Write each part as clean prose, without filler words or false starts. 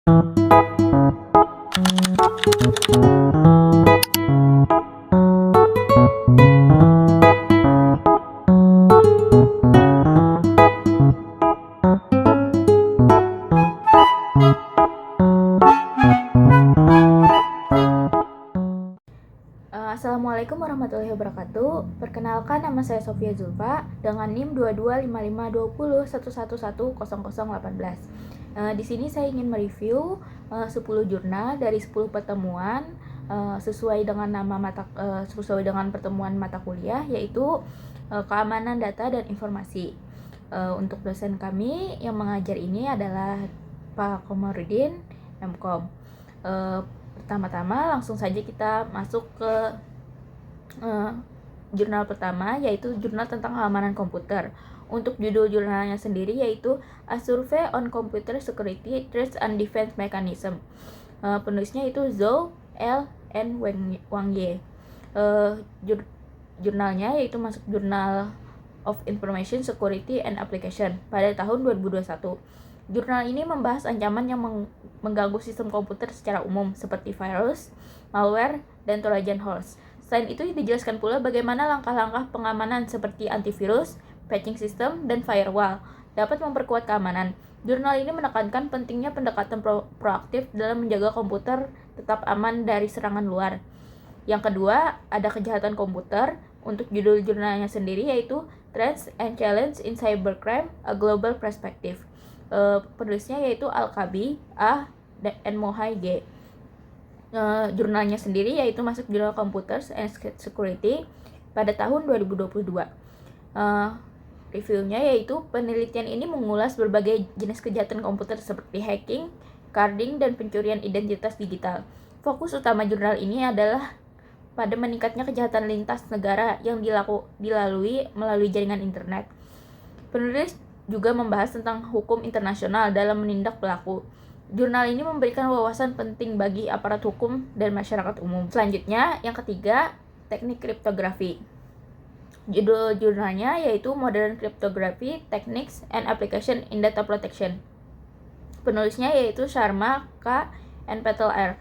Assalamualaikum warahmatullahi wabarakatuh. Perkenalkan, nama saya Sofia Zulfa dengan NIM 22552011100018. Di sini saya ingin mereview 10 jurnal dari 10 pertemuan sesuai dengan pertemuan mata kuliah, yaitu keamanan data dan informasi. Untuk dosen kami yang mengajar ini adalah Pak Komarudin, MKom. Pertama-tama langsung saja kita masuk ke jurnal pertama, yaitu jurnal tentang keamanan komputer. Untuk judul jurnalnya sendiri yaitu A Survey on Computer Security Threats and Defense Mechanism. Penulisnya itu Zhou L. N. Wang Ye. Jurnalnya yaitu masuk Journal of Information Security and Application pada tahun 2021. Jurnal ini membahas ancaman yang mengganggu sistem komputer secara umum seperti virus, malware, dan Trojan horse. Selain itu dijelaskan pula bagaimana langkah-langkah pengamanan seperti antivirus, patching system, dan firewall dapat memperkuat keamanan. Jurnal ini menekankan pentingnya pendekatan proaktif dalam menjaga komputer tetap aman dari serangan luar. Yang kedua, ada kejahatan komputer. Untuk judul jurnalnya sendiri yaitu Trends and Challenge in Cybercrime, A Global Perspective. Penulisnya yaitu Al-Kabi A. dan Mohai G. Jurnalnya sendiri yaitu masuk jurnal Computers and Security pada tahun 2022. Reviewnya yaitu penelitian ini mengulas berbagai jenis kejahatan komputer seperti hacking, carding, dan pencurian identitas digital. Fokus utama jurnal ini adalah pada meningkatnya kejahatan lintas negara yang dilalui melalui jaringan internet. Penulis juga membahas tentang hukum internasional dalam menindak pelaku. Jurnal ini memberikan wawasan penting bagi aparat hukum dan masyarakat umum. Selanjutnya, yang ketiga, teknik kriptografi. Judul jurnalnya yaitu Modern Cryptography Techniques and Application in Data Protection. Penulisnya yaitu Sharma K. and Patel R.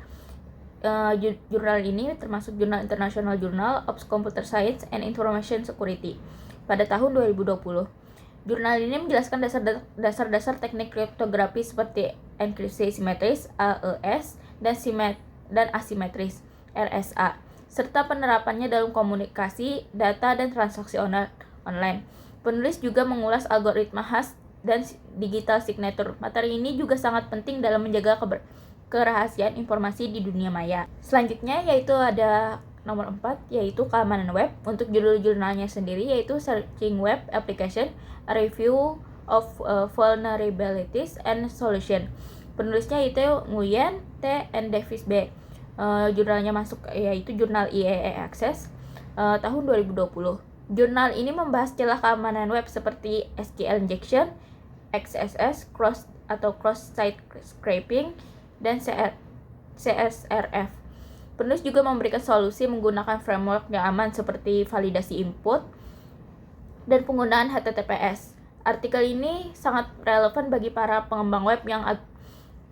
Jurnal ini termasuk Jurnal International Journal of Computer Science and Information Security pada tahun 2020. Jurnal ini menjelaskan dasar-dasar teknik kriptografi seperti enkripsi simetris (AES) dan asimetris (RSA), serta penerapannya dalam komunikasi, data, dan transaksi online. Penulis juga mengulas algoritma hash dan digital signature. Materi ini juga sangat penting dalam menjaga kerahasiaan informasi di dunia maya. Selanjutnya yaitu ada nomor 4, yaitu keamanan web. Untuk judul jurnalnya sendiri yaitu Searching Web Application, A Review of Vulnerabilities and Solution. Penulisnya itu Nguyen T. and Davis B. Jurnalnya masuk yaitu jurnal IEE Access tahun 2020. Jurnal ini membahas celah keamanan web seperti SQL injection, XSS, cross-site scraping, dan CSRF. Penulis juga memberikan solusi menggunakan framework yang aman seperti validasi input dan penggunaan HTTPS. Artikel ini sangat relevan bagi para pengembang web yang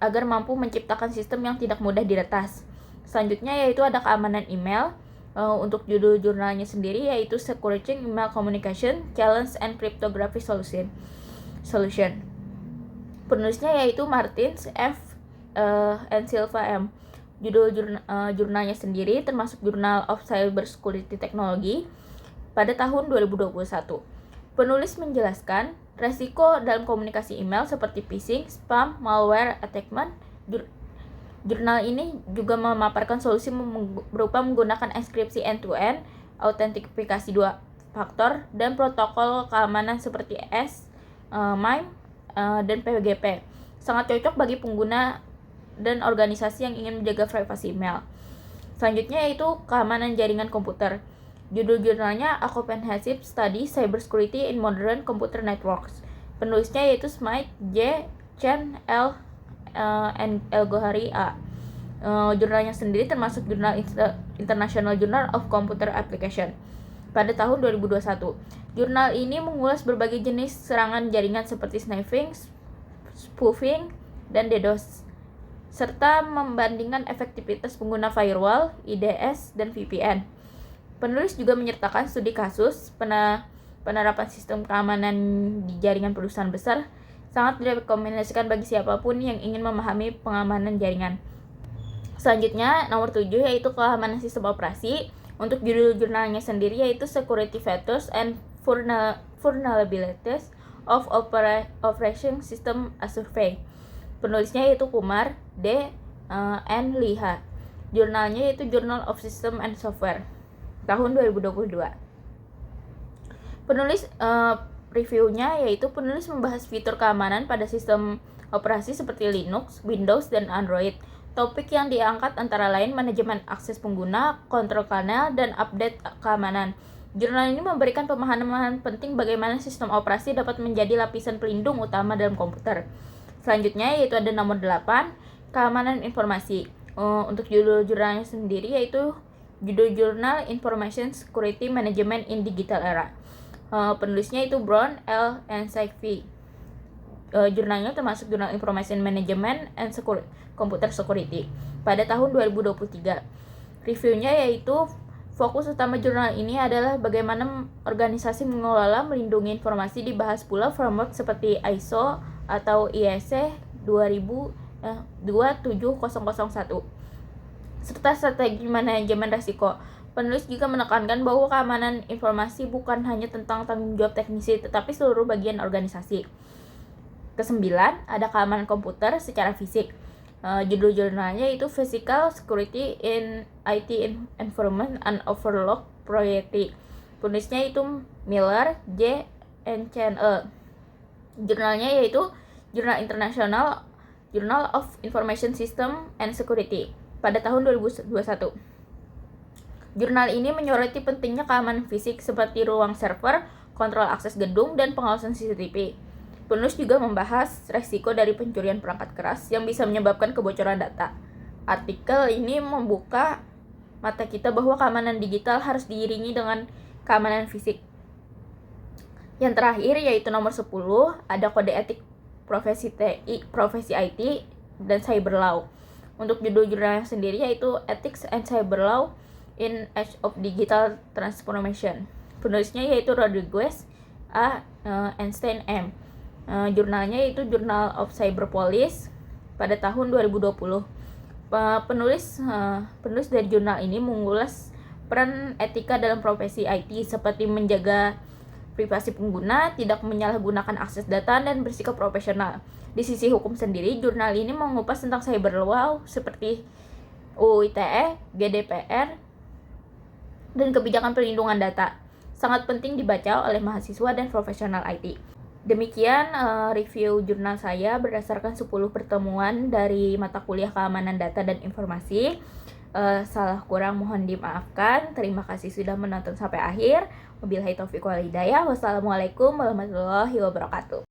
agar mampu menciptakan sistem yang tidak mudah diretas. Selanjutnya yaitu ada keamanan email. Untuk judul jurnalnya sendiri yaitu Securing Email Communication Challenge and Cryptography Solution. Penulisnya yaitu Martins F. and Silva M. Judul jurnalnya sendiri termasuk Journal of Cybersecurity Technology pada tahun 2021. Penulis menjelaskan resiko dalam komunikasi email seperti phishing, spam, malware, attackment. Jurnal ini juga memaparkan solusi berupa menggunakan enkripsi end-to-end, autentifikasi 2 faktor, dan protokol keamanan seperti MIME dan PGP. Sangat cocok bagi pengguna dan organisasi yang ingin menjaga privasi email. Selanjutnya yaitu keamanan jaringan komputer. Judul jurnalnya A Comprehensive Study Cybersecurity in Modern Computer Networks. Penulisnya yaitu Smythe J. Chen L. and El-Gohari A. Jurnalnya sendiri termasuk Jurnal International Journal of Computer Application pada tahun 2021. Jurnal ini mengulas berbagai jenis serangan jaringan seperti sniffing, spoofing, dan DDoS. serta membandingkan efektivitas pengguna firewall, IDS, dan VPN. Penulis juga menyertakan studi kasus penerapan sistem keamanan di jaringan perusahaan besar sangat direkomendasikan bagi siapapun yang ingin memahami pengamanan jaringan. Selanjutnya, nomor 7 yaitu keamanan sistem operasi. Untuk judul jurnalnya sendiri yaitu Security Features and Vulnerabilities of Operation System, a Survey. Penulisnya yaitu Kumar D. N. Liha. Jurnalnya yaitu Journal of System and Software tahun 2022. Penulis reviewnya yaitu penulis membahas fitur keamanan pada sistem operasi seperti Linux, Windows, dan Android. Topik yang diangkat antara lain manajemen akses pengguna, kontrol kanal, dan update keamanan. Jurnal ini memberikan pemahaman penting bagaimana sistem operasi dapat menjadi lapisan pelindung utama dalam komputer. Selanjutnya yaitu ada nomor 8, keamanan informasi. Untuk judul jurnalnya sendiri yaitu judul jurnal Information Security Management in Digital Era. Penulisnya itu Brown L. and Saikvi. Jurnalnya termasuk Jurnal Information Management and Computer Security pada tahun 2023. Reviewnya yaitu fokus utama jurnal ini adalah bagaimana organisasi mengelola melindungi informasi, dibahas pula framework seperti ISO atau IEC 27001 serta strategi manajemen risiko. Penulis juga menekankan bahwa keamanan informasi bukan hanya tentang tanggung jawab teknisi tetapi seluruh bagian organisasi. Kesembilan, ada keamanan komputer secara fisik. Judul jurnalnya itu Physical Security in IT Environment and Overlock Priority. Penulisnya itu Miller, J. and Chen E. Jurnalnya yaitu Jurnal International Journal of Information System and Security pada tahun 2021. Jurnal ini menyoroti pentingnya keamanan fisik seperti ruang server, kontrol akses gedung, dan pengawasan CCTV. Penulis juga membahas resiko dari pencurian perangkat keras yang bisa menyebabkan kebocoran data. Artikel ini membuka mata kita bahwa keamanan digital harus diiringi dengan keamanan fisik. Yang terakhir yaitu nomor 10, ada kode etik profesi IT dan cyber law. Untuk judul jurnalnya sendiri yaitu Ethics and Cyber Law in Age of Digital Transformation. Penulisnya yaitu Rodriguez A. Einstein M. Jurnalnya yaitu Journal of Cyber Police pada tahun 2020. Penulis dari jurnal ini mengulas peran etika dalam profesi IT seperti menjaga privasi pengguna, tidak menyalahgunakan akses data, dan bersikap profesional. Di sisi hukum sendiri, jurnal ini mengupas tentang cyber law seperti UU ITE, GDPR, dan kebijakan perlindungan data. Sangat penting dibaca oleh mahasiswa dan profesional IT. Demikian review jurnal saya berdasarkan 10 pertemuan dari mata kuliah keamanan data dan informasi. Salah kurang mohon dimaafkan. Terima kasih sudah menonton sampai akhir. Wabillahi taufiq wal hidayah. Wassalamualaikum warahmatullahi wabarakatuh.